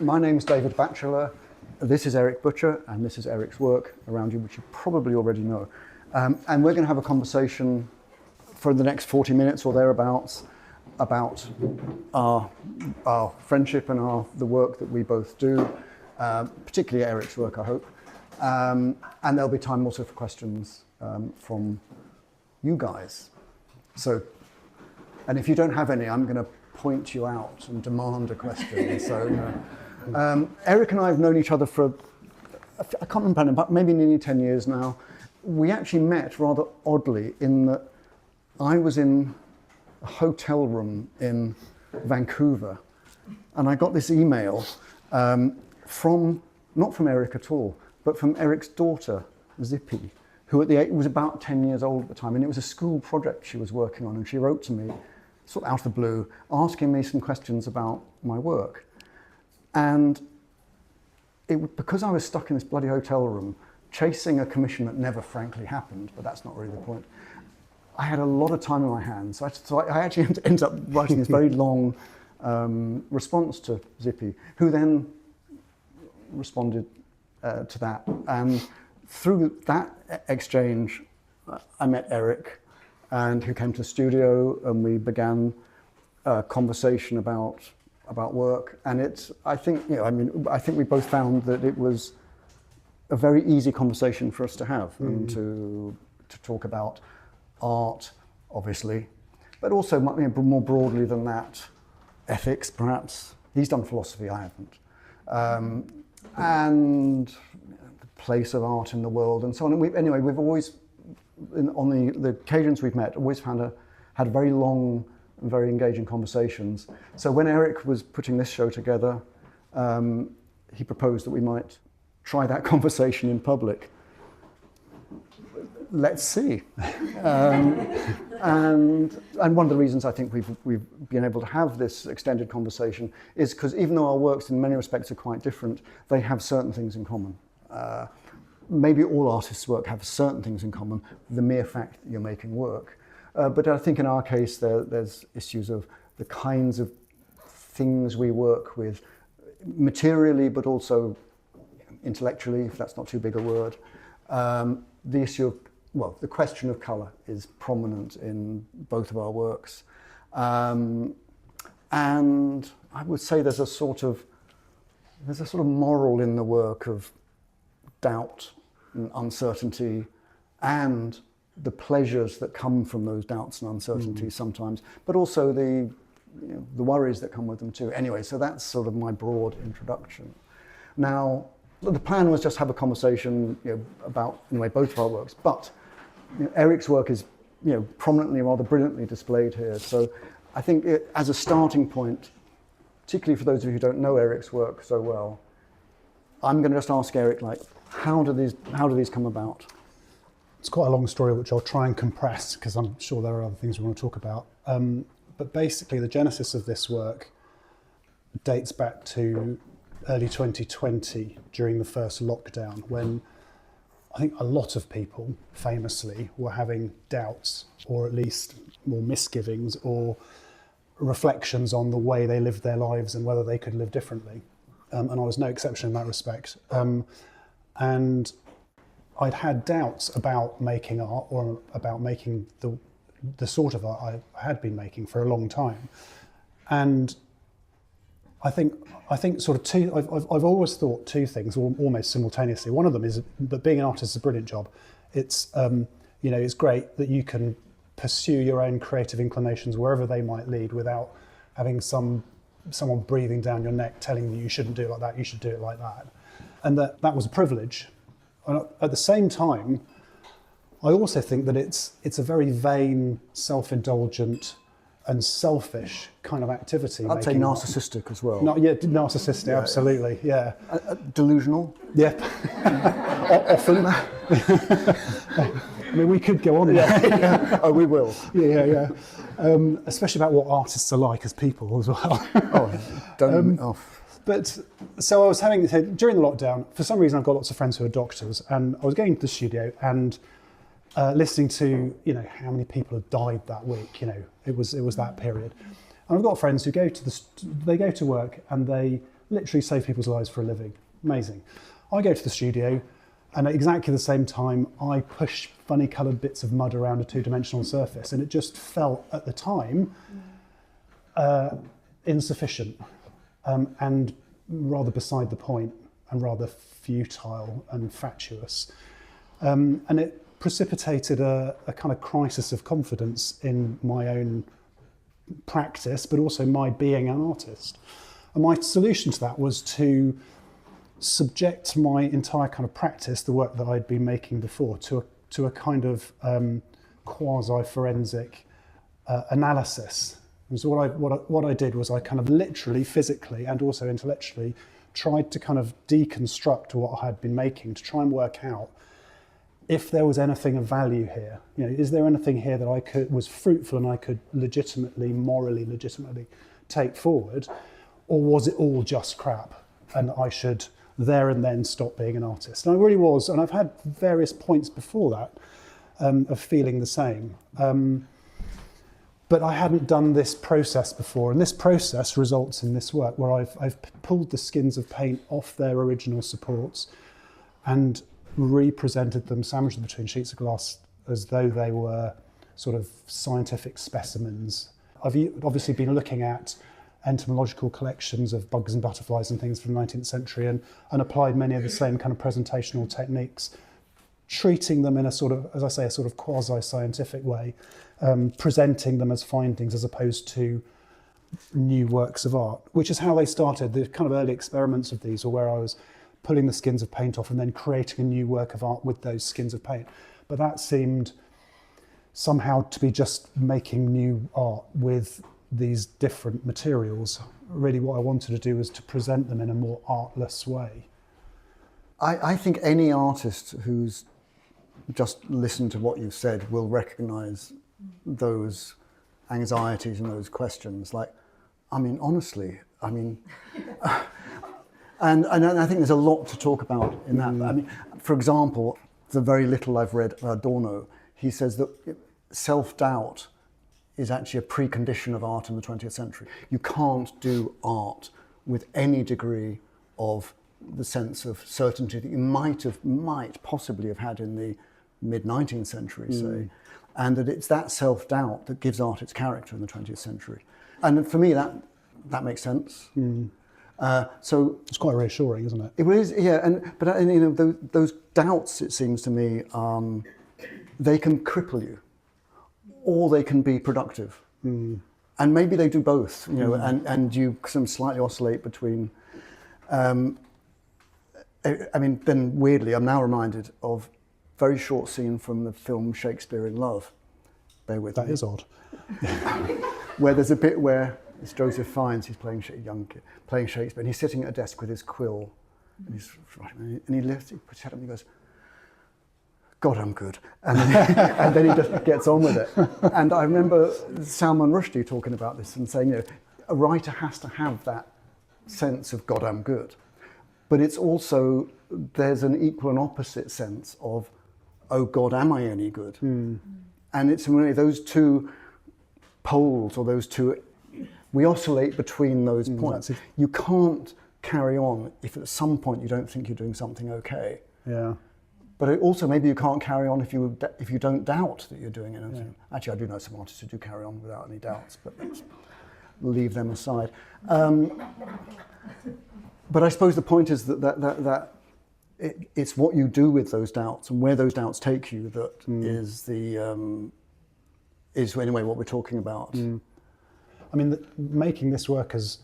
My name's David Batchelor. This is Eric Butcher, and this is Eric's work around you, which you probably already know. And we're going to have a conversation for the next 40 minutes or thereabouts about our friendship and the work that we both do, particularly Eric's work, I hope. And there'll be time also for questions from you guys. So, and if you don't have any, I'm going to point you out and demand a question. So, Eric and I have known each other for, I can't remember, but maybe nearly 10 years now. We actually met rather oddly in that I was in a hotel room in Vancouver, and I got this email from, not from Eric at all, but from Eric's daughter, Zippy, who was about 10 years old at the time, and it was a school project she was working on, and she wrote to me, sort of out of the blue, asking me some questions about my work. And because I was stuck in this bloody hotel room, chasing a commission that never frankly happened, but that's not really the point, I had a lot of time in my hands. So I actually ended up writing this very long response to Zippy, who then responded to that. And through that exchange, I met Eric, and who came to the studio, and we began a conversation about work. And I think we both found that it was a very easy conversation for us to have, and to talk about art, obviously, but also more broadly than that, ethics, perhaps. He's done philosophy, I haven't. And the place of art in the world, and so on. And we've always, on the occasions we've met, always had very long and very engaging conversations. So when Eric was putting this show together, he proposed that we might try that conversation in public. Let's see. And one of the reasons I think we've been able to have this extended conversation is because even though our works in many respects are quite different, they have certain things in common. Maybe all artists' work have certain things in common, the mere fact that you're making work. But I think in our case there's issues of the kinds of things we work with materially, but also intellectually, if that's not too big a word. The issue of, the question of colour is prominent in both of our works. And I would say there's a sort of moral in the work of doubt and uncertainty, and the pleasures that come from those doubts and uncertainties sometimes, but also the worries that come with them too. Anyway, so that's sort of my broad introduction. Now, the plan was just have a conversation about both of our works, but Eric's work is prominently, rather brilliantly displayed here. So I think as a starting point, particularly for those of you who don't know Eric's work so well, I'm going to just ask Eric, how do these come about? It's quite a long story, which I'll try and compress, because I'm sure there are other things we want to talk about. But basically, the genesis of this work dates back to early 2020, during the first lockdown, when I think a lot of people, famously, were having doubts, or at least more misgivings, or reflections on the way they lived their lives and whether they could live differently. And I was no exception in that respect. And I'd had doubts about making art, or about making the sort of art I had been making for a long time. And I think sort of I've always thought two things almost simultaneously. One of them is that being an artist is a brilliant job. It's it's great that you can pursue your own creative inclinations wherever they might lead, without having someone breathing down your neck telling you shouldn't do it like that, you should do it like that. And that was a privilege. And at the same time, I also think that it's a very vain, self-indulgent and selfish kind of activity. I'd say narcissistic as well. Narcissistic, yeah. Absolutely, yeah. Delusional? Yeah. Often. I mean, we could go on. Yeah. Oh, we will. Yeah. Especially about what artists are like as people as well. But so I was during the lockdown, for some reason I've got lots of friends who are doctors, and I was going to the studio and listening to how many people had died that week. It was that period, and I've got friends who go to work and they literally save people's lives for a living. Amazing. I go to the studio, and at exactly the same time, I push funny coloured bits of mud around a two-dimensional surface, and it just felt at the time insufficient and rather beside the point and rather futile and fatuous. And it precipitated a kind of crisis of confidence in my own practice, but also my being an artist. And my solution to that was to subject my entire kind of practice, the work that I'd been making before, to a kind of quasi-forensic analysis. And so what I did was I kind of literally, physically, and also intellectually tried to kind of deconstruct what I had been making to try and work out if there was anything of value here. You know, is there anything here that was fruitful and I could morally legitimately take forward, or was it all just crap and I should there and then stop being an artist? And I really was, and I've had various points before that of feeling the same. But I hadn't done this process before, and this process results in this work where I've pulled the skins of paint off their original supports and represented them, sandwiched them between sheets of glass as though they were sort of scientific specimens. I've obviously been looking at entomological collections of bugs and butterflies and things from the 19th century and applied many of the same kind of presentational techniques, treating them in a sort of, as I say, a sort of quasi-scientific way, presenting them as findings as opposed to new works of art, which is how they started. The kind of early experiments of these were where I was pulling the skins of paint off and then creating a new work of art with those skins of paint. But that seemed somehow to be just making new art with these different materials. Really what I wanted to do was to present them in a more artless way. I think any artist who's just listened to what you said will recognise those anxieties and those questions. Like, I mean, honestly, I mean, and I think there's a lot to talk about in that. I mean, for example, the very little I've read about Adorno, he says that self-doubt is actually a precondition of art in the 20th century. You can't do art with any degree of the sense of certainty that you might possibly have had in the mid-19th century, say, and that it's that self-doubt that gives art its character in the 20th century. And for me, that makes sense. So it's quite reassuring, isn't it? It is, yeah. But you know, those doubts, it seems to me, they can cripple you, or they can be productive, and maybe they do both. You know, and you sort of slightly oscillate between. I mean, then weirdly, I'm now reminded of a very short scene from the film Shakespeare in Love. Bear with me. That is odd. Where there's a bit where it's Joseph Fiennes, he's playing young kid, playing Shakespeare, and he's sitting at a desk with his quill, and he's writing, and he puts his head up and he goes, "God, I'm good," and then he just gets on with it. And I remember Salman Rushdie talking about this and saying, you know, a writer has to have that sense of "God, I'm good," but it's also, there's an equal and opposite sense of, "Oh God, am I any good?" And it's really those two poles, or those two, we oscillate between those points. You can't carry on if at some point you don't think you're doing something okay. Yeah. But it also, maybe you can't carry on if you don't doubt that you're doing anything. Yeah. Actually, I do know some artists who do carry on without any doubts, but let's leave them aside. But I suppose the point is that it's what you do with those doubts and where those doubts take you that is anyway what we're talking about. I mean, making this work has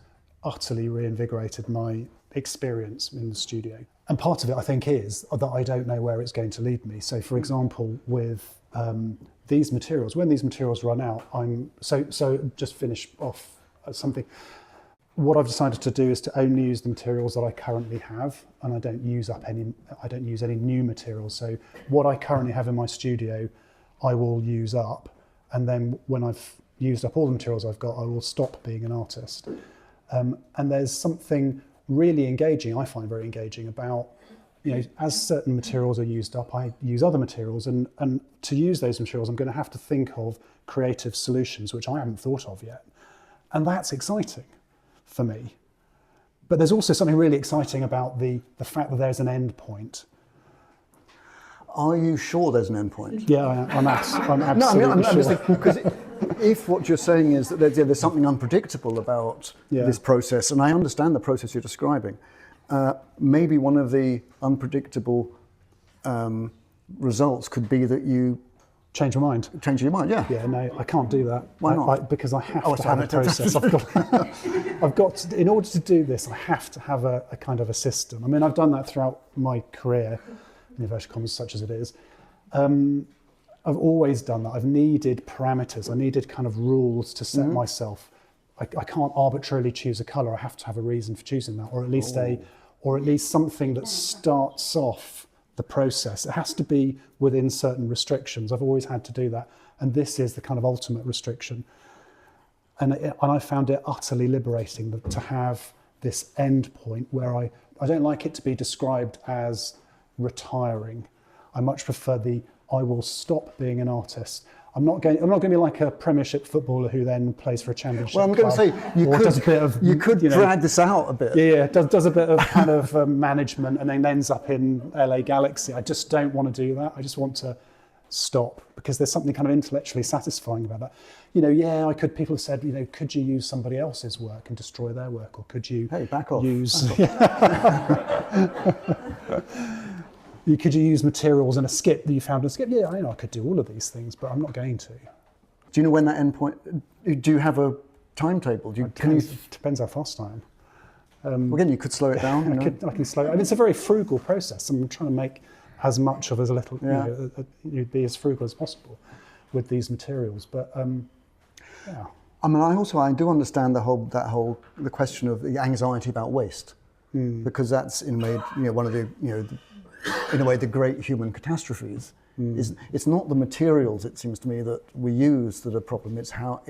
utterly reinvigorated my experience in the studio. And part of it, I think, is that I don't know where it's going to lead me. So, for example, with these materials, when these materials run out, so just finish off something. What I've decided to do is to only use the materials that I currently have, and I don't use any new materials. So what I currently have in my studio, I will use up, and then when I've used up all the materials I've got, I will stop being an artist. And there's something really engaging, I find very engaging, about, you know, as certain materials are used up, I use other materials, and to use those materials, I'm going to have to think of creative solutions, which I haven't thought of yet. And that's exciting for me. But there's also something really exciting about the fact that there's an end point. Are you sure there's an end point? Yeah, I'm absolutely I'm sure. just thinking, because if what you're saying is that there's something unpredictable about this process, and I understand the process you're describing, maybe one of the unpredictable results could be that you Change your mind. change your mind. Yeah. Yeah, no, I can't do that. Why not? Because I have Oh, to so have a it- process. I've got to, in order to do this, I have to have a kind of a system. I mean, I've done that throughout my career, in inverted commas, such as it is. I've always done that. I've needed parameters. I needed kind of rules to set myself. I can't arbitrarily choose a colour. I have to have a reason for choosing that, or at least something that starts off the process. It has to be within certain restrictions. I've always had to do that, and this is the kind of ultimate restriction. And I found it utterly liberating to have this end point where I don't like it to be described as retiring. I much prefer I will stop being an artist. I'm not going to be like a Premiership footballer who then plays for a Championship Well, I'm going to say you could drag this out a bit. Yeah, does a bit of kind of management and then ends up in LA Galaxy. I just don't want to do that. I just want to stop, because there's something kind of intellectually satisfying about that. People have said, could you use somebody else's work and destroy their work, or could you back off. Could you use materials in a skip that you found in a skip? Yeah, I know I could do all of these things, but I'm not going to. Do you know when that end point? Do you have a timetable? Depends how fast I am. Again, you could slow it down. I can slow it. I mean, it's a very frugal process. I'm trying to make as much of as little. You'd be as frugal as possible with these materials. But yeah. I mean, I do understand the question of the anxiety about waste, because that's in a way, one of the in a way the great human catastrophes. It's not the materials, it seems to me, that we use that are a problem. It's not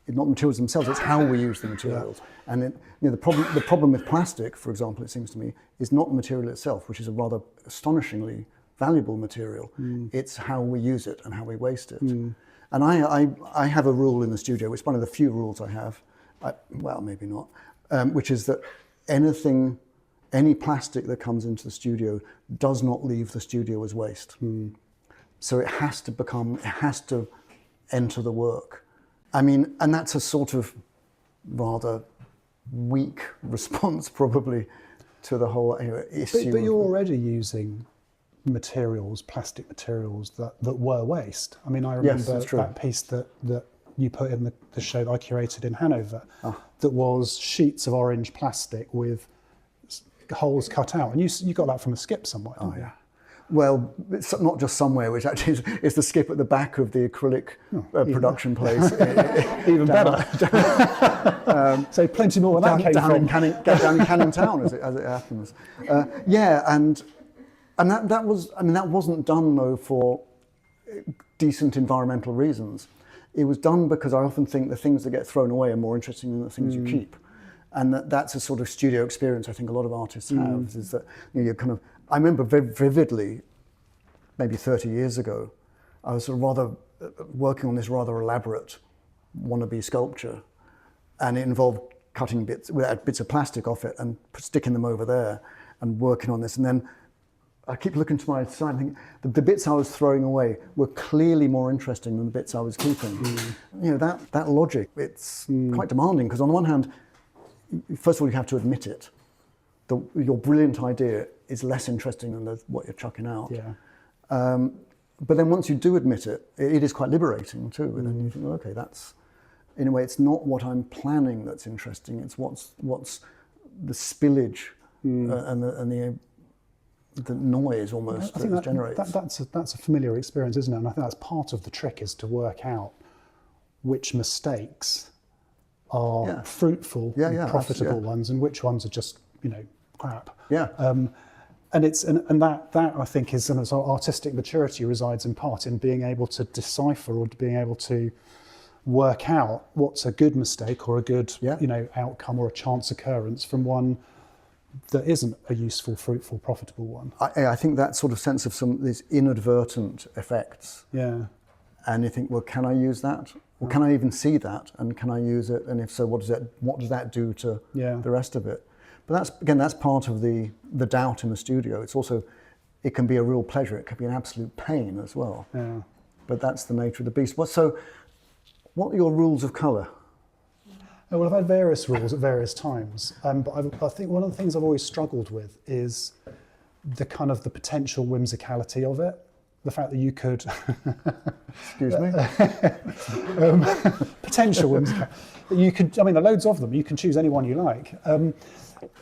the materials themselves. It's how we use the materials. Yeah. And the problem with plastic, for example, it seems to me, is not the material itself, which is a rather astonishingly valuable material. It's how we use it and how we waste it. And I have a rule in the studio. It's one of the few rules I have. Well, maybe not. Which is that any plastic that comes into the studio does not leave the studio as waste. So it has to enter the work. I mean, and that's a sort of rather weak response probably to the whole issue. But you're already using plastic materials that were waste. I mean, I remember that piece that you put in the show that I curated in Hanover, that was sheets of orange plastic with holes cut out, and you got that from a skip somewhere. Oh yeah. Well, it's not just somewhere, which actually is the skip at the back of the acrylic production place. Even better. So plenty more where that came from. Down in Canning Town, as it happens. And that wasn't done though for decent environmental reasons. It was done because I often think the things that get thrown away are more interesting than the things you keep. And that's a sort of studio experience I think a lot of artists have, is that you're kind of, I remember vividly, maybe 30 years ago, I was sort of working on this rather elaborate wannabe sculpture, and it involved cutting bits of plastic off it and sticking them over there and working on this. And then I keep looking to my side and thinking the bits I was throwing away were clearly more interesting than the bits I was keeping. That logic, it's quite demanding, because on the one hand, first of all, you have to admit it. Your brilliant idea is less interesting than what you're chucking out. Yeah. But then once you do admit it, it is quite liberating too. And then you think, okay, that's, in a way, it's not what I'm planning that's interesting. It's what's the spillage and the noise almost that it generates. That's a familiar experience, isn't it? And I think that's part of the trick, is to work out which mistakes are fruitful, profitable ones, and which ones are just crap. Yeah. And that I think is artistic maturity resides in part in being able to decipher, or being able to work out what's a good mistake or a good outcome or a chance occurrence from one that isn't a useful, fruitful, profitable one. I think that sort of sense of these inadvertent effects. Yeah. And you think, well, can I use that? Or can I even see that? And can I use it? And if so, what does that do to the rest of it? But that's part of the doubt in the studio. It's also, it can be a real pleasure. It can be an absolute pain as well. Yeah. But that's the nature of the beast. What are your rules of colour? Oh, well, I've had various rules at various times, but I think one of the things I've always struggled with is the kind of the potential whimsicality of it. The fact that you could... Excuse me? Potential whimsicality. You could, I mean, there are loads of them. You can choose any one you like.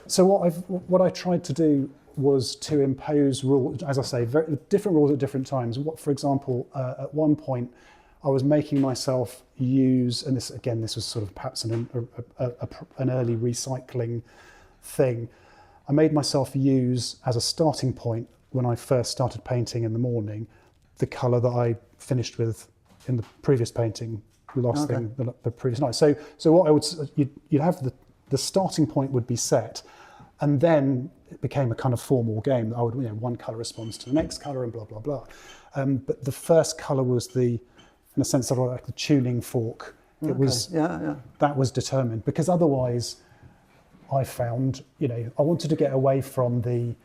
So what I tried to do was to impose rules, as I say, very different rules at different times. For example, at one point, I was making myself use, and this was sort of perhaps an early recycling thing. I made myself use as a starting point when I first started painting in the morning, the colour that I finished with in the previous painting, the previous night. So what I would, you'd have the starting point would be set, and then it became a kind of formal game. I would, one colour responds to the next colour and blah, blah, blah. But the first colour was in a sense, sort of like the tuning fork. It was, that was determined, because otherwise I found, I wanted to get away from the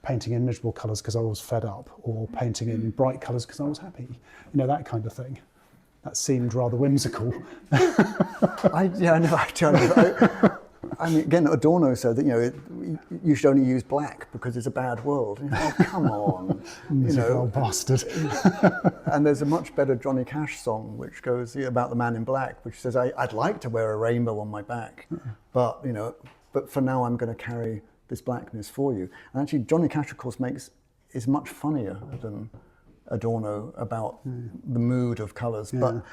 painting in miserable colours because I was fed up, or painting in bright colours because I was happy, that kind of thing. That seemed rather whimsical. I mean, again, Adorno said that you should only use black because it's a bad world. Oh, come on, old bastard. And there's a much better Johnny Cash song which goes about the man in black, which says, "I'd like to wear a rainbow on my back, but for now I'm going to carry this blackness for you." And actually, Johnny Cash, of course, is much funnier than Adorno about the mood of colours. But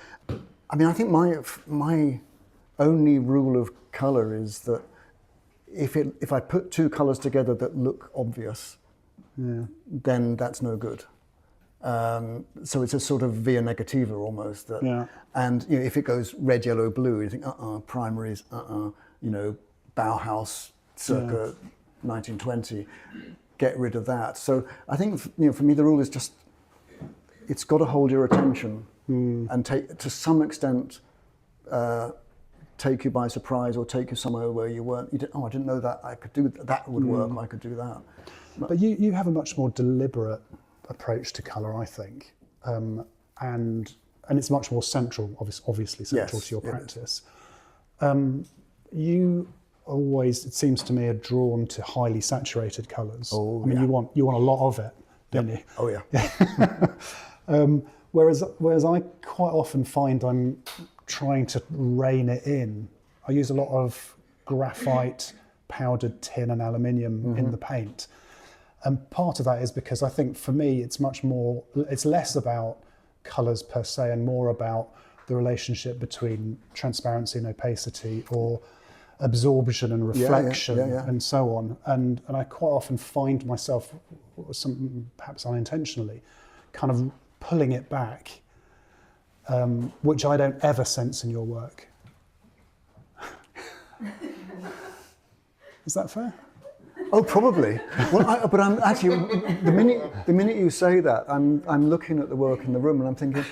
I mean, I think my only rule of colour is that if I put two colours together that look obvious, then that's no good. So it's a sort of via negativa almost. And if it goes red, yellow, blue, you think, primaries, Bauhaus circa 1920, get rid of that. So I think for me the rule is just, it's got to hold your attention and to some extent take you by surprise, or take you somewhere where you weren't. I didn't know that I could do that. Would work. I could do that. But you have a much more deliberate approach to colour, I think, and it's much more central, obviously central to your practice. You always, it seems to me, are drawn to highly saturated colours. Oh, I mean, you want a lot of it, don't you? Oh yeah. Whereas I quite often find I'm trying to rein it in. I use a lot of graphite, powdered tin and aluminium in the paint. And part of that is because I think for me it's less about colours per se and more about the relationship between transparency and opacity, or absorption and reflection and so on. And I quite often find myself, perhaps unintentionally, kind of pulling it back, which I don't ever sense in your work. Is that fair? Oh, probably. Well, but I'm actually, the minute you say that, I'm looking at the work in the room and I'm thinking,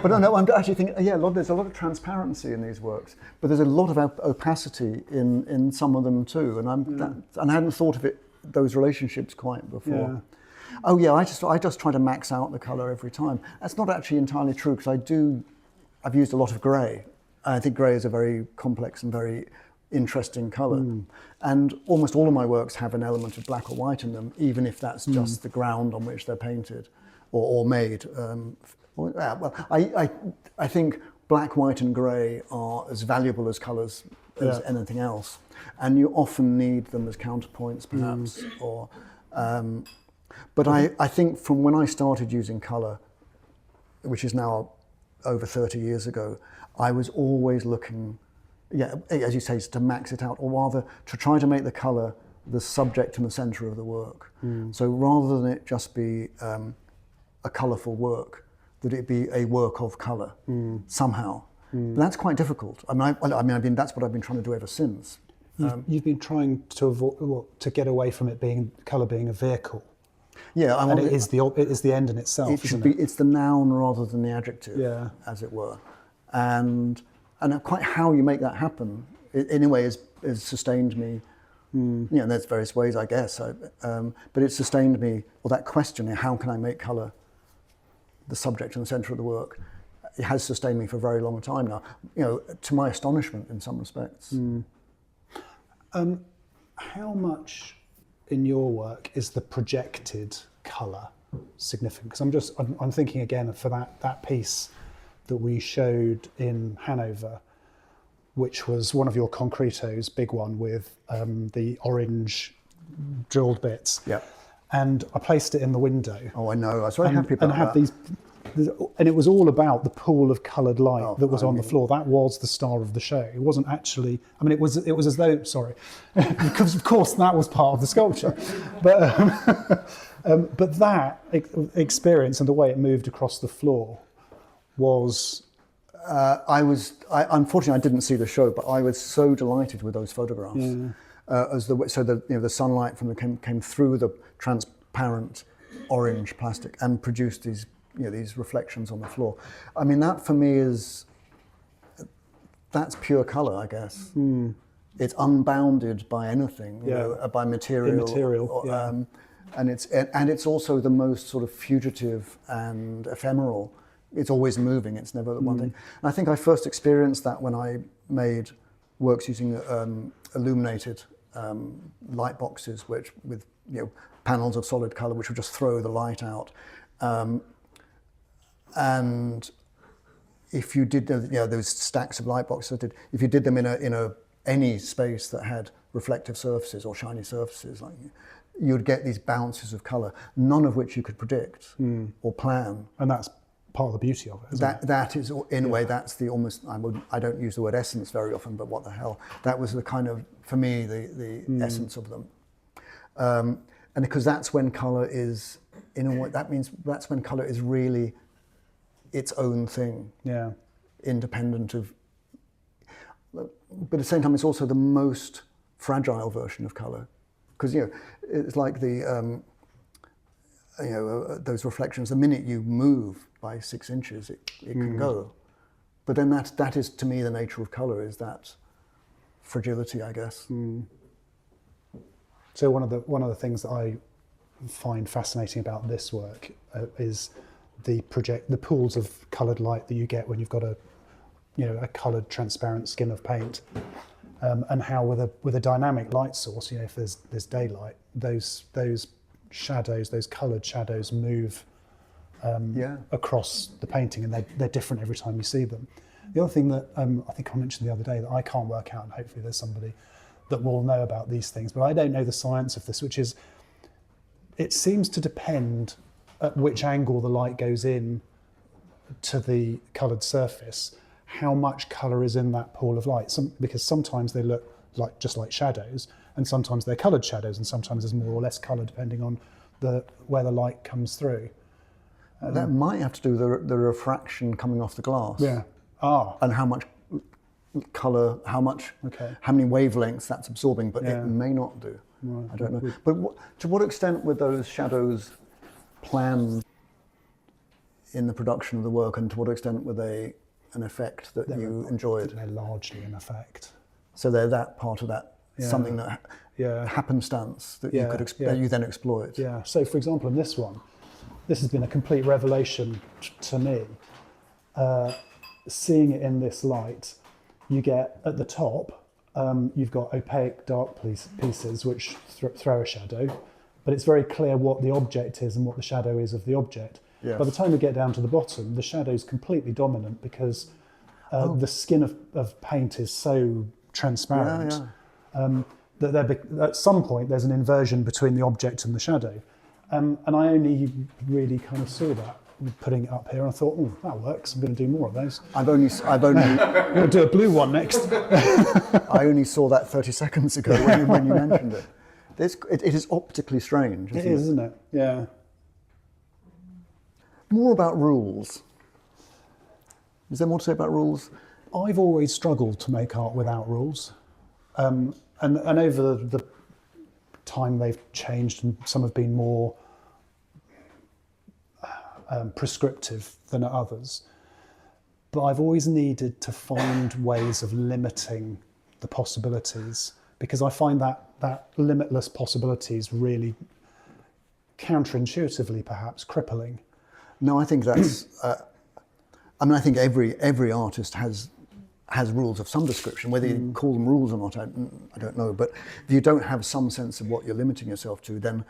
but no, I'm actually thinking, there's a lot of transparency in these works, but there's a lot of opacity in some of them too, and I hadn't thought of those relationships quite before. Yeah. Oh yeah, I just try to max out the colour every time. That's not actually entirely true, because I've used a lot of grey. I think grey is a very complex and very interesting colour. And almost all of my works have an element of black or white in them, even if that's just the ground on which they're painted or made. I think black, white and grey are as valuable as colours as anything else. And you often need them as counterpoints, perhaps, or... But I think from when I started using colour, which is now over 30 years ago, I was always looking, as you say, to max it out, or rather to try to make the colour the subject and the centre of the work. So rather than it just be a colourful work, that it be a work of colour somehow. But that's quite difficult. I mean, that's what I've been trying to do ever since. You've been trying to to get away from it being colour being a vehicle. Yeah, it is the end in itself. It should be. It's the noun rather than the adjective, as it were, and quite how you make that happen, in a way, is has sustained me. You know, there's various ways, I guess. But it sustained me, or that question, how can I make colour the subject and the centre of the work? It has sustained me for a very long time now. You know, to my astonishment, in some respects. How much in your work is the projected colour significant? Because I'm thinking again for that piece that we showed in Hanover, which was one of your concretos, big one with the orange drilled bits. Yeah. And I placed it in the window. Oh, I know. I was very happy about and had that. And it was all about the pool of coloured light that was on the floor. That was the star of the show. It wasn't actually. I mean, it was as though. Sorry, because of course that was part of the sculpture, but that experience and the way it moved across the floor was. Unfortunately, I didn't see the show, but I was so delighted with those photographs. The sunlight came through the transparent orange plastic and produced these reflections on the floor. I mean, that for me that's pure colour, I guess. It's unbounded by anything, by material. And it's also the most sort of fugitive and ephemeral. It's always moving. It's never the one thing. And I think I first experienced that when I made works using illuminated light boxes, with panels of solid colour, which would just throw the light out. And if you did, those stacks of light boxes, if you did them in any space that had reflective surfaces or shiny surfaces, you'd get these bounces of colour, none of which you could predict or plan. And that's part of the beauty of it, isn't it? That is, in a way, that's the almost. I don't use the word essence very often, but what the hell? That was the kind of, for me, the essence of them. And because that's when colour is, in a way, that's when colour is really its own thing. Yeah. Independent of. But at the same time, it's also the most fragile version of colour, because it's like the. Those reflections, the minute you move by 6 inches, it can go. But then that is, to me, the nature of colour, is that fragility, I guess. So one of the things that I find fascinating about this work is the pools of coloured light that you get when you've got a coloured transparent skin of paint, and how with a dynamic light source, if there's daylight, those shadows, those coloured shadows move across the painting, and they're different every time you see them. The other thing that I think I mentioned the other day that I can't work out, and hopefully there's somebody that will know about these things, but I don't know the science of this, which is, it seems to depend at which angle the light goes in to the coloured surface, how much colour is in that pool of light. Because sometimes they look just like shadows, and sometimes they're coloured shadows, and sometimes there's more or less colour depending on where the light comes through. That might have to do with the refraction coming off the glass. Yeah. And how much colour, how many wavelengths that's absorbing, but it may not do. Right. I don't know. But to what extent were those shadows planned in the production of the work, and to what extent were they an effect that you enjoyed? They're largely an effect. So they're that part of that, something that happenstance that you could that you then exploit. Yeah. So, for example, in this one, this has been a complete revelation to me. Seeing it in this light, you get at the top, you've got opaque dark pieces which throw a shadow, but it's very clear what the object is and what the shadow is of the object. Yes. By the time we get down to the bottom, the shadow is completely dominant, because the skin of paint is so transparent that at some point there's an inversion between the object and the shadow. And I only really kind of saw that putting it up here, and I thought, that works. I'm going to do more of those. I've only. I'm going to do a blue one next. I only saw that 30 seconds ago when you mentioned it. It is optically strange. Isn't it? Yeah. More about rules. Is there more to say about rules? I've always struggled to make art without rules, and over the time they've changed, and some have been more prescriptive than others. But I've always needed to find ways of limiting the possibilities, because I find that limitless possibilities really counterintuitively perhaps crippling. No, I think that's. I think every artist has rules of some description. Whether you call them rules or not, I don't know. But if you don't have some sense of what you're limiting yourself to, then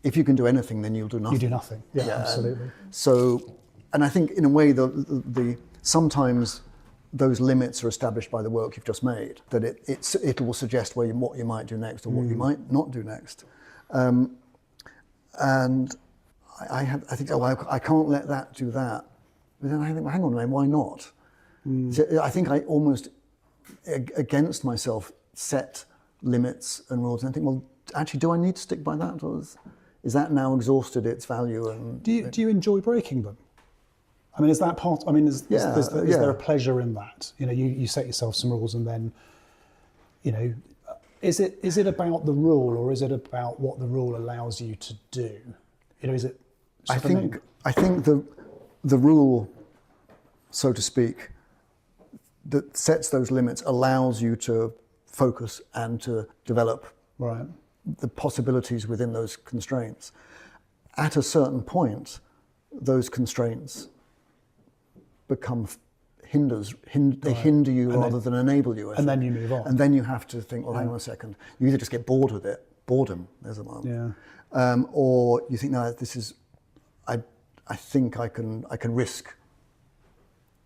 if you can do anything, then you'll do nothing. You do nothing. Yeah, absolutely. So, and I think in a way, the sometimes those limits are established by the work you've just made. That it will suggest what you might do next or what you might not do next. And I think, I can't let that do that. But then I think, well, hang on a minute, why not? So I think I almost, against myself, set limits and rules, and I think, well, actually, do I need to stick by that, or is that now exhausted its value? And do you enjoy breaking them? I mean, is that part? I mean, is there a pleasure in that? You know, you set yourself some rules, and then, you know, is it about the rule, or is it about what the rule allows you to do? You know, is it? I think the rule, so to speak, that sets those limits allows you to focus and to develop the possibilities within those constraints. At a certain point, those constraints become they hinder you rather than enable you. And then you move on. And then you have to think, well, hang on a second. You either just get bored with it, boredom, there's a one. Yeah. Or you think, no, this is, I think I can risk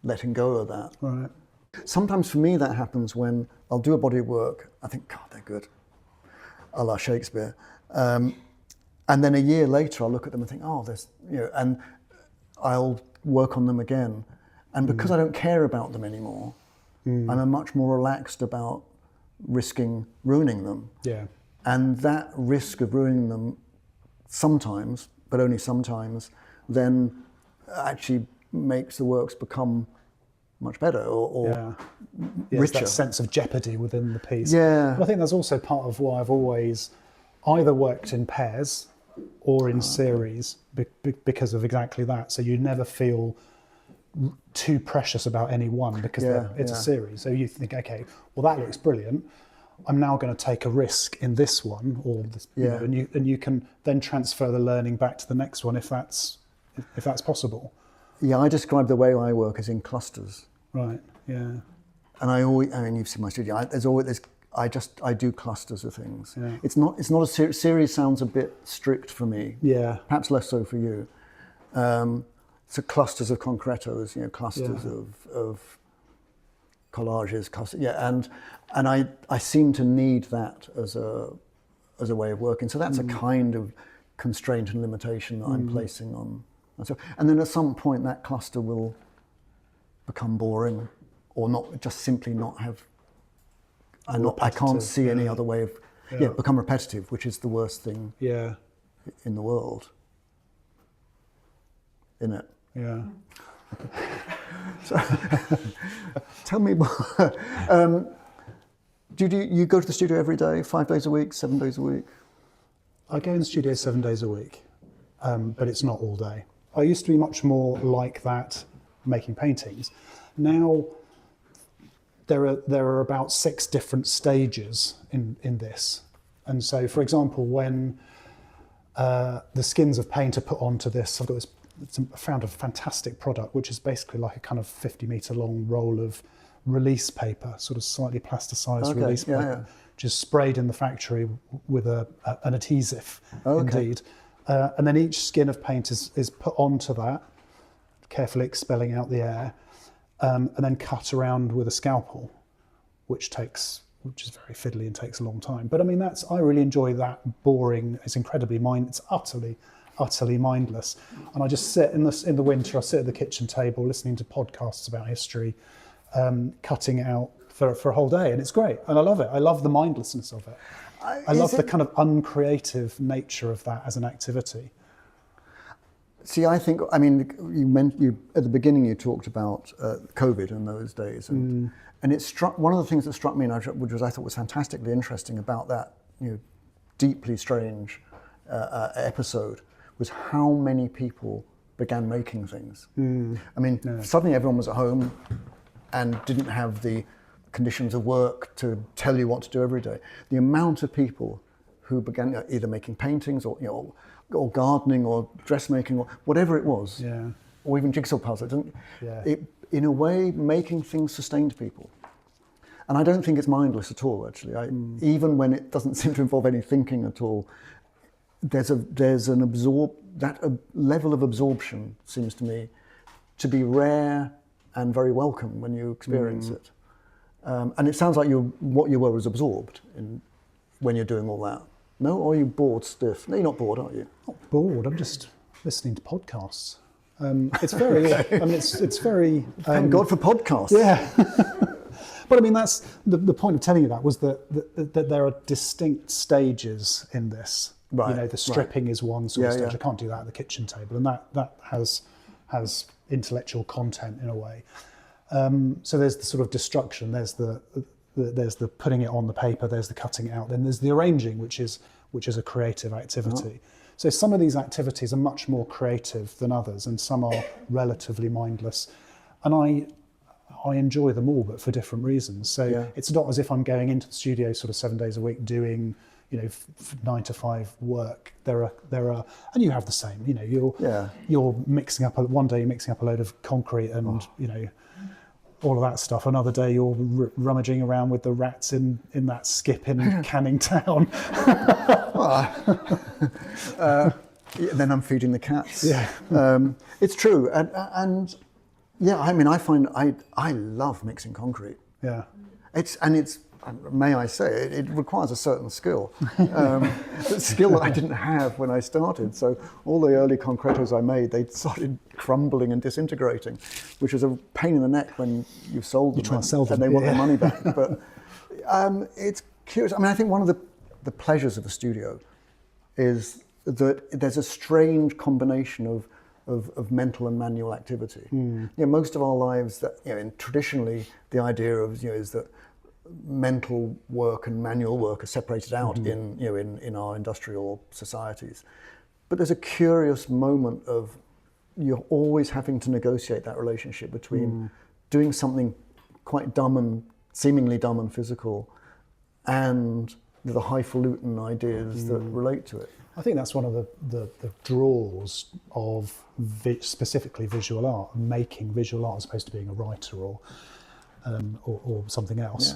letting go of that. Right. Sometimes for me that happens when I'll do a body of work, I think, God, they're good, a la Shakespeare. And then a year later I'll look at them and think, oh, there's, you know, and I'll work on them again. And because I don't care about them anymore, I'm much more relaxed about risking ruining them. Yeah. And that risk of ruining them sometimes, but only sometimes, then actually makes the works become much better or richer. That sense of jeopardy within the piece. Yeah. But I think that's also part of why I've always either worked in pairs or in series because of exactly that. So you never feel too precious about any one because it's a series. So you think, okay, well that looks brilliant. I'm now going to take a risk in this one, or this, you know, and you can then transfer the learning back to the next one if that's possible. Yeah, I describe the way I work as in clusters. Right. Yeah. And I mean, you've seen my studio. I do clusters of things. Yeah. It's not a series. Sounds a bit strict for me. Yeah. Perhaps less so for you. So clusters of concretos, you know, clusters of collages, and I seem to need that as a way of working. So that's a kind of constraint and limitation that I'm placing on myself. And then at some point that cluster will become boring, or not, just simply not have. I can't see any other way of become repetitive, which is the worst thing in the world. In it. Yeah. So, tell me more. Do you go to the studio every day, 5 days a week, 7 days a week? I go in the studio 7 days a week, but it's not all day. I used to be much more like that, making paintings. Now there are about 6 different stages in this, and so, for example, when the skins of paint are put onto this, I've got this. I found a fantastic product, which is basically like a kind of 50-meter long roll of release paper, sort of slightly plasticized release paper, which is sprayed in the factory with an adhesive, indeed. And then each skin of paint is put onto that, carefully expelling out the air, and then cut around with a scalpel, which is very fiddly and takes a long time. But I mean, I really enjoy that boring. It's incredibly it's utterly mindless, and I just sit in the winter. I sit at the kitchen table listening to podcasts about history, cutting it out for a whole day, and it's great, and I love it. I love the mindlessness of it. I love the kind of uncreative nature of that as an activity. See, I think, I mean, you at the beginning you talked about COVID in those days, and it struck, one of the things that struck me, which I thought was fantastically interesting about that, you know, deeply strange episode, was how many people began making things. I mean, suddenly everyone was at home and didn't have the conditions of work to tell you what to do every day. The amount of people who began either making paintings or or gardening or dressmaking or whatever it was, or even jigsaw puzzles, it in a way making things sustained people. And I don't think it's mindless at all, actually. Even when it doesn't seem to involve any thinking at all, there's a level of absorption seems to me to be rare and very welcome when you experience it. And it sounds like what you were was absorbed when you're doing all that. No, or are you bored stiff? No, you're not bored, are you? Not bored. I'm just listening to podcasts. It's very. I mean, it's very. Thank God for podcasts. Yeah. But I mean, that's the point of telling you that was that there are distinct stages in this. Right. You know, the stripping is one sort of stage. Yeah. I can't do that at the kitchen table, and that has intellectual content in a way. So there's the sort of destruction. There's the putting it on the paper. There's the cutting it out. Then there's the arranging, which is a creative activity. Oh. So some of these activities are much more creative than others, and some are relatively mindless. And I enjoy them all, but for different reasons. So it's not as if I'm going into the studio sort of 7 days a week doing 9 to 5 work. There are, and you have the same. You know, you're mixing up one day. You're mixing up a load of concrete and all of that stuff. Another day you're rummaging around with the rats in that skip in Canning Town. Then I'm feeding the cats. Yeah, it's true, and yeah, I mean, I find I love mixing concrete. Yeah, it's may I say it requires a certain skill, skill that I didn't have when I started. So all the early concretos I made, they started crumbling and disintegrating, which was a pain in the neck when you sold them. You try and sell them, and they want their money back. But it's curious. I mean, I think one of the pleasures of the studio is that there's a strange combination of mental and manual activity. Most of our lives, traditionally the idea of is that mental work and manual work are separated out in our industrial societies. But there's a curious moment of you're always having to negotiate that relationship between doing something quite dumb and seemingly dumb and physical and the highfalutin ideas that relate to it. I think that's one of the draws of specifically visual art, making visual art as opposed to being a writer or something else,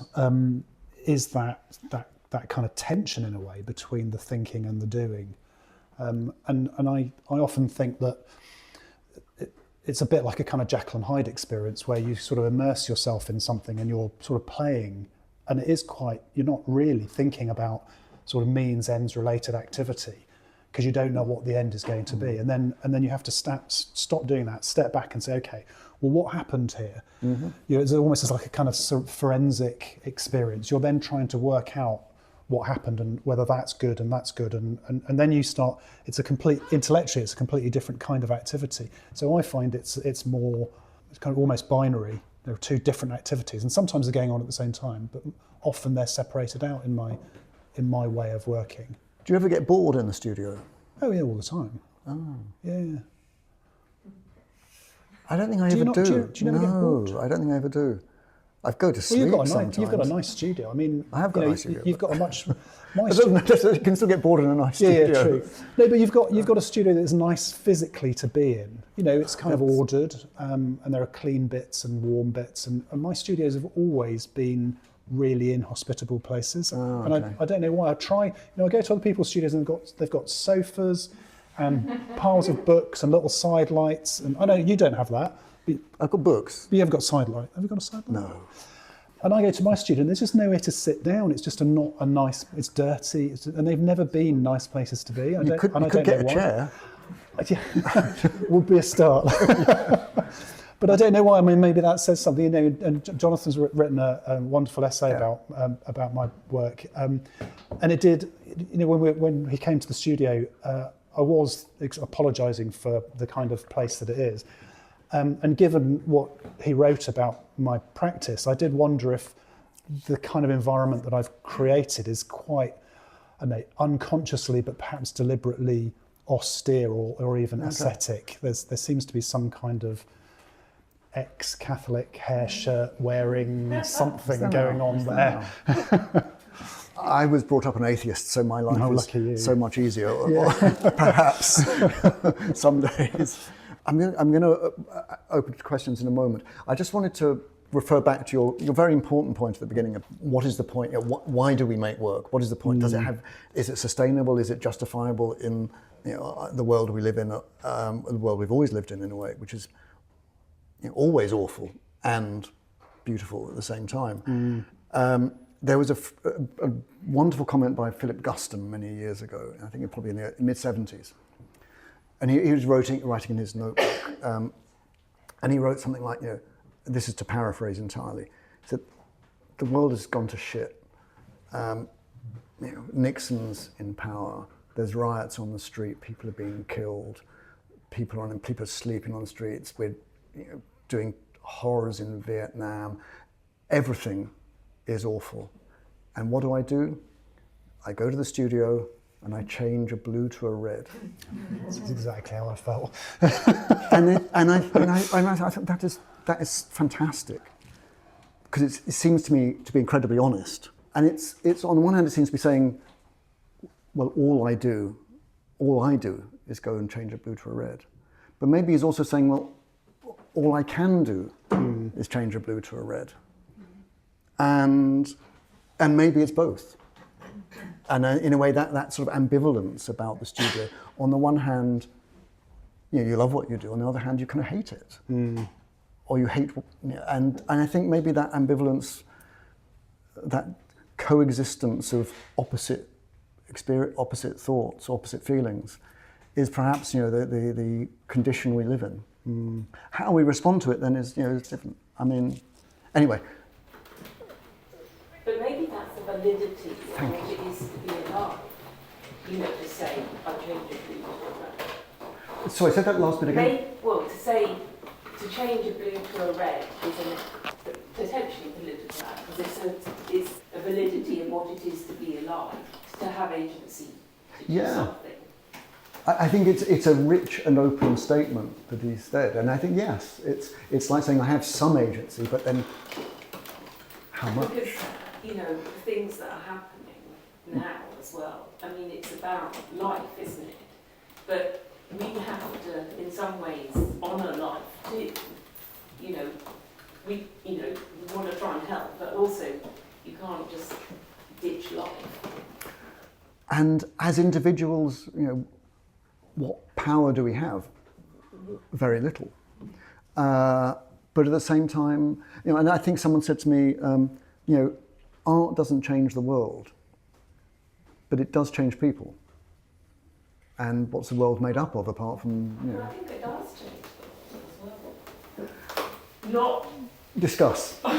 is that kind of tension in a way between the thinking and the doing. And I often think that it's a bit like a kind of Jekyll and Hyde experience where you sort of immerse yourself in something and you're sort of playing, and it is you're not really thinking about sort of means ends related activity because you don't know what the end is going to be. And then you have to stop doing that, step back and say, okay, well, what happened here? It's almost as like a kind of forensic experience. You're then trying to work out what happened and whether that's good and that's good. And then you start, intellectually, it's a completely different kind of activity. So I find it's kind of almost binary. There are two different activities and sometimes they're going on at the same time, but often they're separated out in my way of working. Do you ever get bored in the studio? Oh yeah, all the time. Oh. Yeah. I don't think I ever do. Do you never get bored? I don't think I ever do. I go to sleep sometimes. You've got a nice studio. I mean, I have got a nice studio. You've got a much nice studio. You can still get bored in a nice studio. Yeah, true. No, but you've got a studio that's nice physically to be in. It's kind of ordered, and there are clean bits and warm bits. And my studios have always been really inhospitable places. Oh, and okay. I don't know why. I try. I go to other people's studios and they've got sofas and piles of books and little side lights. And I know you don't have that. I've got books. But you haven't got side light. Have you got a side light? No. And I go to my studio and there's just nowhere to sit down. It's just not a nice, it's dirty, and they've never been nice places to be. You could get a chair. Yeah, would be a start. But I don't know why. I mean, maybe that says something. And Jonathan's written a wonderful essay about my work, and it did. When he came to the studio, I was apologising for the kind of place that it is, and given what he wrote about my practice, I did wonder if the kind of environment that I've created is quite, unconsciously but perhaps deliberately austere or even ascetic. There seems to be some kind of ex-Catholic hair shirt wearing something going on there. I was brought up an atheist, so my life lucky you. is so much easier. Perhaps some days. I'm going to open to questions in a moment. I just wanted to refer back to your very important point at the beginning of what is the point? Why do we make work? What is the point? Does it have? Is it sustainable? Is it justifiable in the world we live in? The world we've always lived in a way, which is always awful and beautiful at the same time. There was a wonderful comment by Philip Guston many years ago, I think probably in the mid-70s. And he was writing in his notebook, and he wrote something like, this is to paraphrase entirely, he said, the world has gone to shit. Nixon's in power, there's riots on the street, people are being killed, people are sleeping on the streets, we're doing horrors in Vietnam, everything is awful. And what do? I go to the studio and I change a blue to a red. That's exactly how I felt. and I think that is fantastic, because it seems to me to be incredibly honest. And it's on the one hand it seems to be saying, well, all I do is go and change a blue to a red. But maybe he's also saying, well, all I can do is change a blue to a red. And maybe it's both. And in a way, that sort of ambivalence about the studio. On the one hand, you love what you do. On the other hand, you kind of hate it, or you hate. And I think maybe that ambivalence, that coexistence of opposite experience, opposite thoughts, opposite feelings, is perhaps the condition we live in. How we respond to it then is is different. I mean, anyway. But maybe that's the validity of what it is to be alive. To say, I changed a blue to a red. So I said that last bit again? To change a blue to a red is potentially political act, because it's a validity in what it is to be alive, to have agency, to do something. I think it's a rich and open statement that he said, and I think yes, it's like saying I have some agency, but then how much? Because the things that are happening now as well. I mean, it's about life, isn't it? But we have to, in some ways, honour life too. We want to try and help, but also you can't just ditch life. And as individuals, what power do we have? Very little. But at the same time, and I think someone said to me, art doesn't change the world, but it does change people. And what's the world made up of apart from, I think it does change the world as well. Not... Discuss. If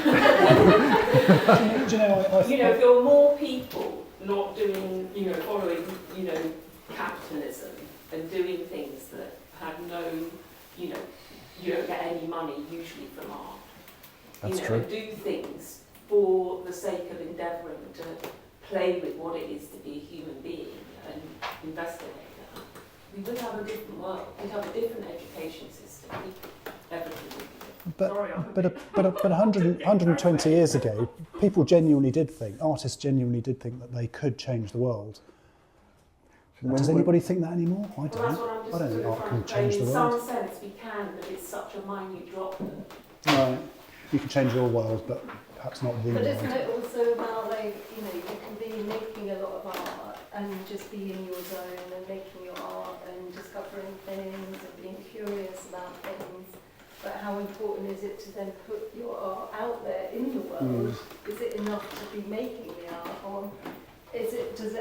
there were more people not doing, following, capitalism and doing things that had no, you don't get any money usually from art. That's true. And do things for the sake of endeavouring to play with what it is to be a human being and investigate that, we would have a different world. We'd have a different education system. Everything would be different. But 120 years ago, people genuinely did think, artists genuinely did think that they could change the world. Does anybody think that anymore? I don't. I don't think art can change the world. In some sense we can, but it's such a minute drop. Right. You can change your world, but perhaps not the world. But isn't it also about you can be making a lot of art and just be in your zone and making your art and discovering things and being curious about things. But how important is it to then put your art out there in the world? Is it enough to be making the art, or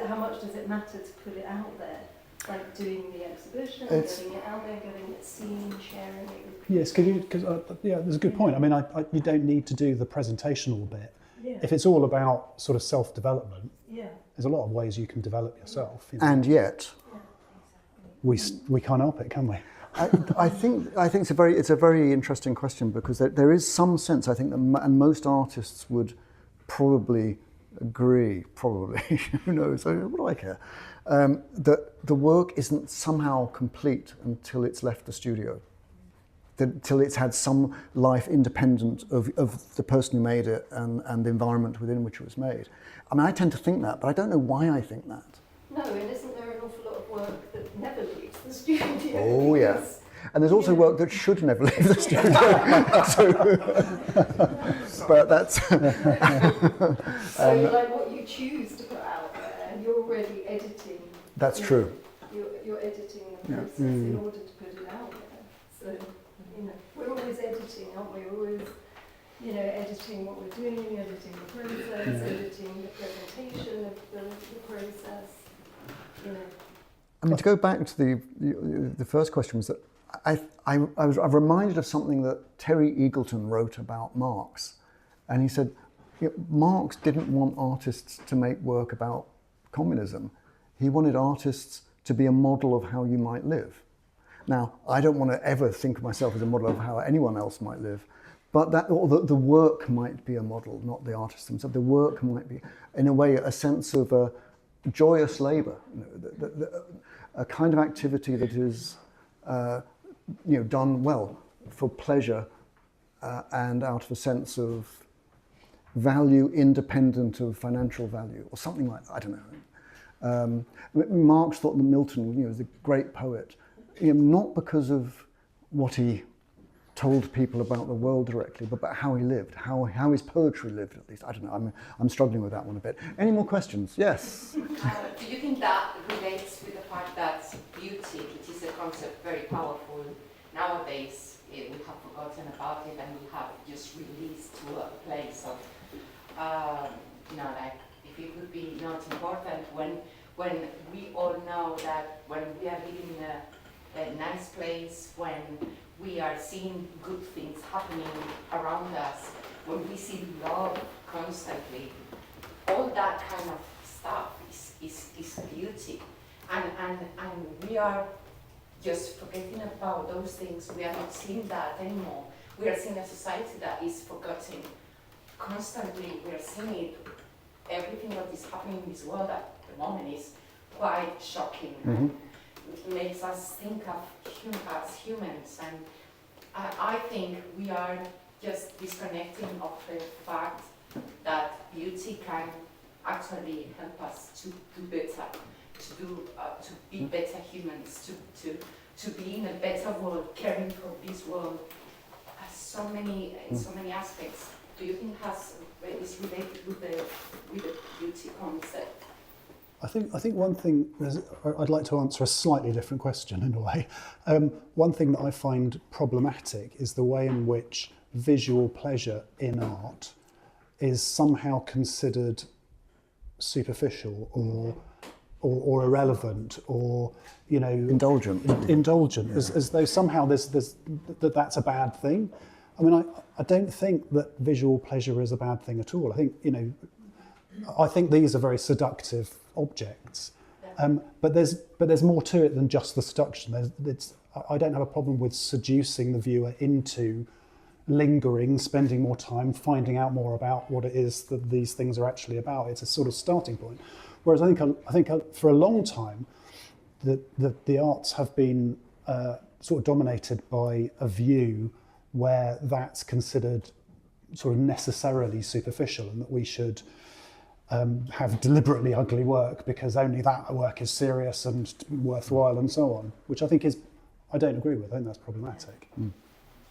how much does it matter to put it out there? Like doing the exhibition, getting it out there, getting it seen, sharing it with people. Yes, because there's a good point. I mean, you don't need to do the presentational bit. Yeah. If it's all about sort of self-development, Yeah. there's a lot of ways you can develop yourself. And yet, we can't help it, can we? I think it's a very interesting question, because there is some sense, I think, that and most artists would probably agree, who knows, what do I care, that the work isn't somehow complete until it's left the studio. till it's had some life independent of the person who made it and the environment within which it was made. I mean, I tend to think that, but I don't know why I think that. No, and isn't there an awful lot of work that never leaves the studio? Oh, yeah. Because, And there's also work that should never leave the studio. But that's... so like what you choose to put out there, you're already editing. That's you know, true. You're editing the process in order to put it out there. So, you know, we're always editing, aren't we? We're always, you know, editing what we're doing, editing the process, editing the presentation of the process, you know. I mean, to go back to the first question, was that I'm reminded of something that Terry Eagleton wrote about Marx. And he said, Marx didn't want artists to make work about communism. He wanted artists to be a model of how you might live. Now, I don't want to ever think of myself as a model of how anyone else might live, but that, or the work might be a model, not the artists themselves. The work might be, in a way, a sense of a joyous labour, a kind of activity that is done well for pleasure and out of a sense of value independent of financial value, or something like that. I don't know. Marx thought that Milton was a great poet, not because of what he told people about the world directly, but about how he lived, how his poetry lived, at least. I don't know, I'm struggling with that one a bit. Any more questions? Yes? Do you think that relates with the fact that beauty, which is a concept very powerful nowadays, we have forgotten about it and we have just released to a place of, like, if it would be not important when we all know that when we are living in a nice place, when we are seeing good things happening around us, when we see love constantly, all that kind of stuff is beauty. And we are just forgetting about those things. We are not seeing that anymore. We are seeing a society that is forgetting constantly. We are seeing it. Everything that is happening in this world at the moment is quite shocking. Mm-hmm. It makes us think of as humans, and I think we are just disconnecting of the fact that beauty can actually help us to do better, to be better humans, to be in a better world, caring for this world. In so many aspects. Do you think is related with the beauty concept? I think one thing, I'd like to answer a slightly different question in a way. One thing that I find problematic is the way in which visual pleasure in art is somehow considered superficial or irrelevant or Indulgent. As though somehow that's a bad thing. I mean, I don't think that visual pleasure is a bad thing at all. I think these are very seductive objects, but there's more to it than just the seduction. I don't have a problem with seducing the viewer into lingering, spending more time, finding out more about what it is that these things are actually about. It's a sort of starting point. Whereas I think for a long time, the arts have been sort of dominated by a view where that's considered sort of necessarily superficial, and that we should have deliberately ugly work because only that work is serious and worthwhile and so on, which I don't agree with. I think that's problematic.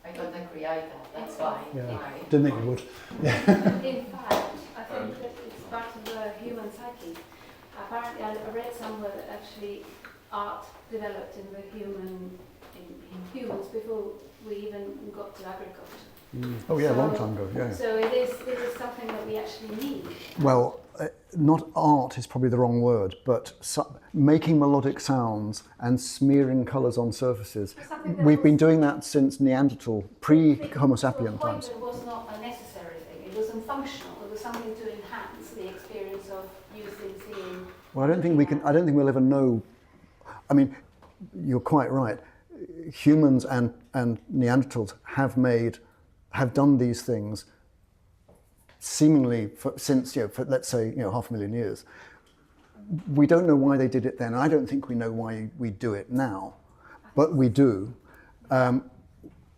I don't agree either, that's why. Yeah, didn't think you would. In fact, I think that it's part of the human psyche. Apparently, I read somewhere that actually art developed in humans before we even got to agriculture. Oh yeah, a long time ago, yeah. So it is something that we actually need. Well, not art is probably the wrong word, but making melodic sounds and smearing colours on surfaces. We've been doing that since Neanderthal, pre-Homo sapien times. It was not a necessary thing. It wasn't functional. It was something to enhance the experience of using, seeing. Well, I don't think we'll ever know. I mean, you're quite right. Humans and Neanderthals have done these things seemingly since for let's say 500,000 years. We don't know why they did it then. I don't think we know why we do it now, but we do.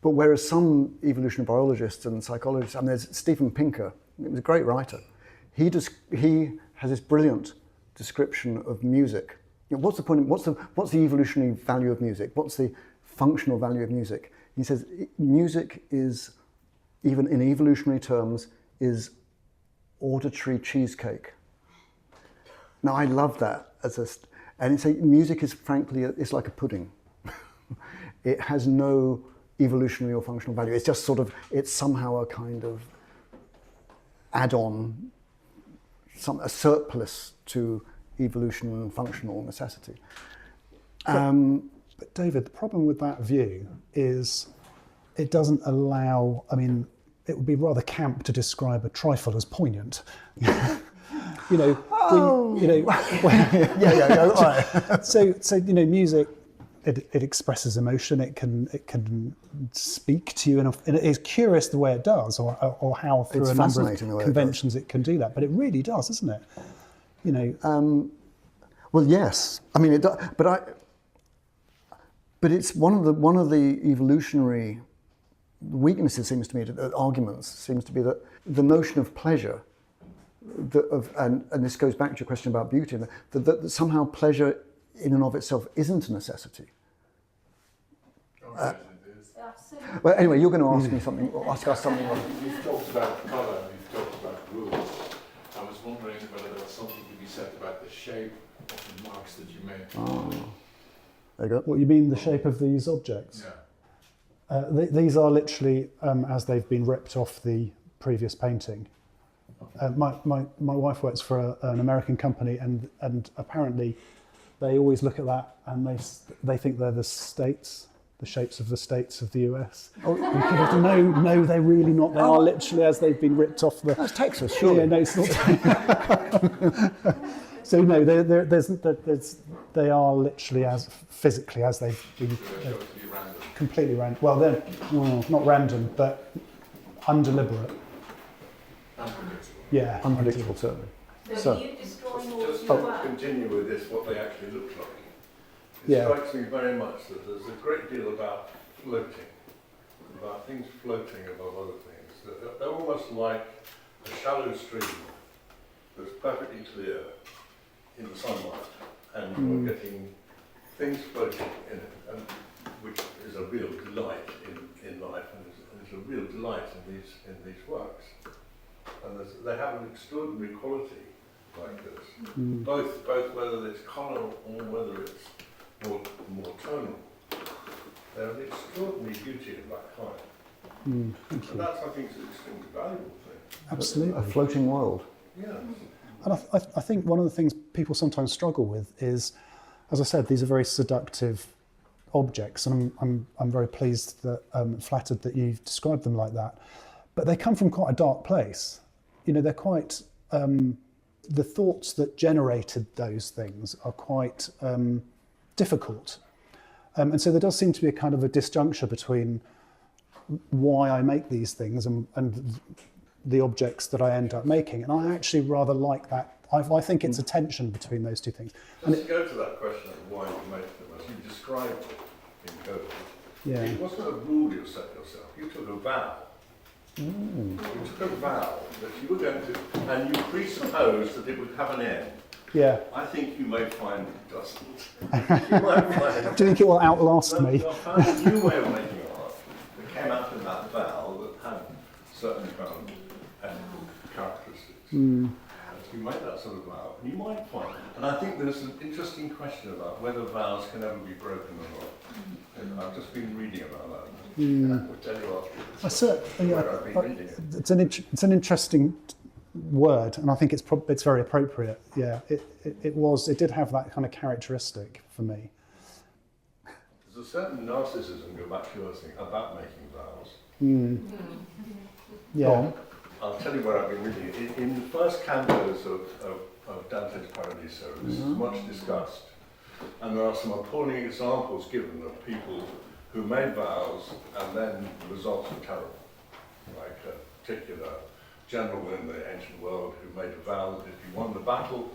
But whereas some evolutionary biologists and psychologists, I mean, there's Steven Pinker, he was a great writer. He has this brilliant description of music. You know, what's the point? What's the evolutionary value of music? What's the functional value of music? He says music is, even in evolutionary terms, is auditory cheesecake. Now I love that and it's music is frankly it's like a pudding. It has no evolutionary or functional value. It's just it's somehow a kind of add-on, a surplus to evolution and functional necessity. But David, the problem with that view is it doesn't allow, I mean, it would be rather camp to describe a trifle as poignant. You know, all right. So you know, music, it expresses emotion. It can speak to you, and it is curious the way it does, or how through a number of conventions it can do that. But it really does, isn't it? You know. Well, yes. I mean, it does, but it's one of the evolutionary weaknesses seems to me, arguments seems to be that the notion of pleasure, and this goes back to your question about beauty, that somehow pleasure in and of itself isn't a necessity. Well, anyway, you're going to ask me something, or ask us something. You've talked about colour, you've talked about rules. I was wondering whether there was something to be said about the shape of the marks that you made. Oh, there you go. What you mean, the shape of these objects? Yeah. These are literally as they've been ripped off the previous painting. My wife works for an American company, and apparently they always look at that and they think they're the states, the shapes of the states of the US. Oh, no, they're really not. They are literally as they've been ripped off the. That's Texas, surely. Yeah, no, it's not. So no, they are literally as physically as they've been. Completely random. Well, they're not random, but undeliberate. Yeah, Unpredictable, certainly. So are you destroying all Just of your to work? continue with this, what they actually look like. It Yeah. strikes me very much that there's a great deal about floating, about things floating above other things. They're almost like a shallow stream that's perfectly clear in the sunlight, and you're getting things floating in it, and which is a real delight in life, and it's a real delight in these works. And they have an extraordinary quality like this, both whether it's colour or whether it's more tonal. There's an extraordinary beauty in that kind. And that's, I think, an extremely valuable thing. absolutely. A floating world. Yeah. And I think one of the things people sometimes struggle with is, as I said, these are very seductive objects, and I'm very pleased that flattered that you've described them like that. But they come from quite a dark place. You know, they're quite the thoughts that generated those things are quite difficult, and so there does seem to be a kind of a disjuncture between why I make these things and the objects that I end up making. And I actually rather like that. I think it's a tension between those two things. And to go to that question of why you make them, as you described it in code, Yeah. it wasn't a rule you set yourself. You took a vow. You took a vow that you were going to, and you presupposed that it would have an end. Yeah. I think you may find it doesn't. You might find Do you think it will outlast me? You'll find a new way of making art that came out of that vow that had certain characteristics. And if you make that sort of vow, you might find. And I think there's an interesting question about whether vows can ever be broken or not. And I've just been reading about that. I'll tell you after. It's an interesting word, and I think it's very appropriate. Yeah, it did have that kind of characteristic for me. There's a certain narcissism, go back to your thing, about making vows. Yeah. I'll tell you what I've been reading. In the first cantos of Dante's Paradiso, this is much discussed, and there are some appalling examples given of people who made vows and then the results were terrible. Like a particular general in the ancient world who made a vow that if he won the battle,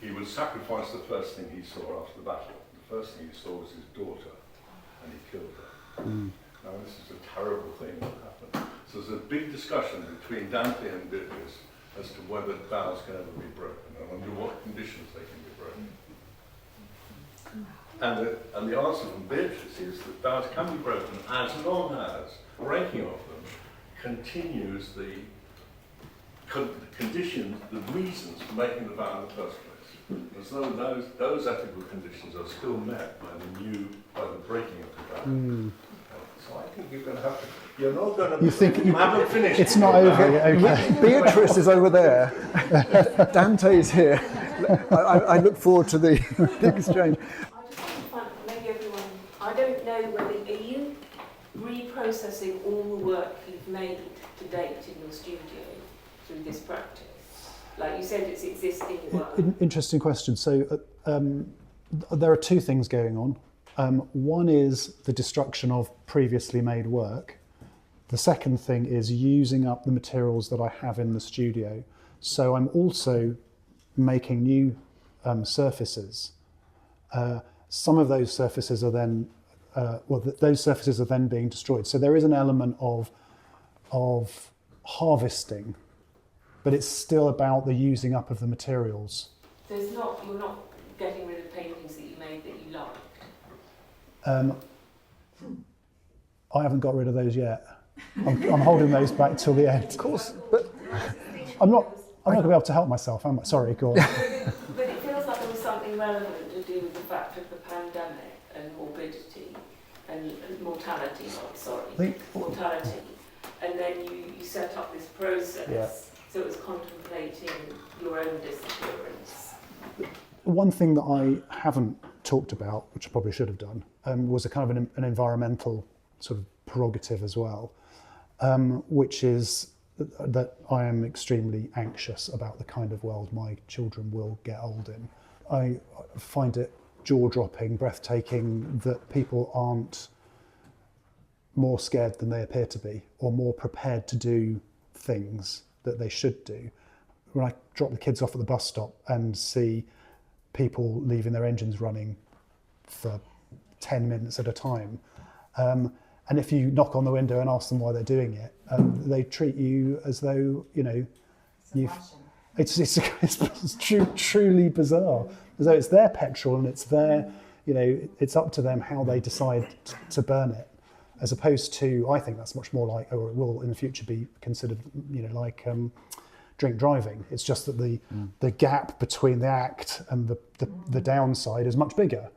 he would sacrifice the first thing he saw after the battle. The first thing he saw was his daughter, and he killed her. Now this is a terrible thing that happened. So there's a big discussion between Dante and Beatrice as to whether vows can ever be broken and under what conditions they can be broken. And the answer from Beatrice is that vows can be broken as long as breaking of them continues the conditions, the reasons for making the vow in the first place. As though those ethical conditions are still met by the breaking of the vow. So I think you're going to have to. You're not going to. You think you haven't finished. It's not over yet. Okay. Beatrice is over there. Dante is here. I look forward to the exchange. I just want to find maybe everyone. I don't know whether are you reprocessing all the work you've made to date in your studio through this practice. Like you said, it's existing work. Interesting question. So there are two things going on. One is the destruction of previously made work. The second thing is using up the materials that I have in the studio. So I'm also making new surfaces. Some of those surfaces are then, those surfaces are then being destroyed. So there is an element of harvesting, but it's still about the using up of the materials. So you're not getting rid of paintings that you made that you liked. I haven't got rid of those yet. I'm holding those back till the end. Of course, but I'm not going to be able to help myself, am I? Sorry, go on. But it feels like there was something relevant to do with the fact of the pandemic and morbidity and mortality, mortality. And then you set up this process, Yeah. so it was contemplating your own disappearance. One thing that I haven't talked about, which I probably should have done, was a kind of an environmental sort of prerogative as well, which is that I am extremely anxious about the kind of world my children will get old in. I find it jaw-dropping, breathtaking that people aren't more scared than they appear to be, or more prepared to do things that they should do. When I drop the kids off at the bus stop and see people leaving their engines running for 10 minutes at a time, and if you knock on the window and ask them why they're doing it, they treat you as though, you know, it's truly bizarre, as though it's their petrol and it's their, you know, it's up to them how they decide to burn it, as opposed to, I think that's much more like, or it will in the future be considered, you know, like drink driving. It's just that the gap between the act and the downside is much bigger.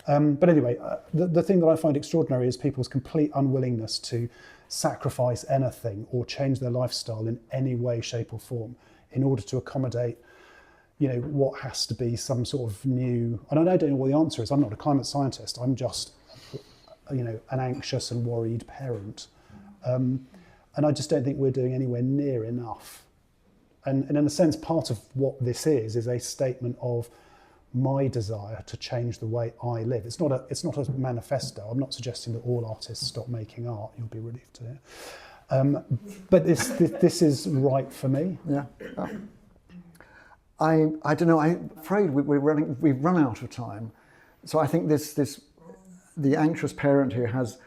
But anyway, the thing that I find extraordinary is people's complete unwillingness to sacrifice anything or change their lifestyle in any way, shape or form in order to accommodate, you know, what has to be some sort of new, and I don't know what the answer is. I'm not a climate scientist. I'm just, you know, an anxious and worried parent. And I just don't think we're doing anywhere near enough. And in a sense, part of what this is a statement of my desire to change the way I live. It's not a manifesto. I'm not suggesting that all artists stop making art. You'll be relieved to hear. But this is right for me. yeah. I don't know. I'm afraid we've run out of time. So I think the anxious parent here has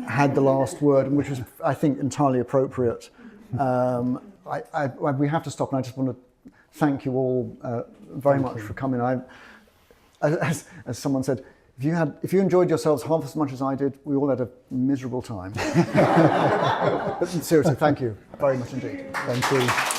had the last word, which is, I think, entirely appropriate. We have to stop, and I just want to thank you all very much for coming. As someone said, if you enjoyed yourselves half as much as I did, we all had a miserable time. But seriously, thank you very much indeed. Thank you.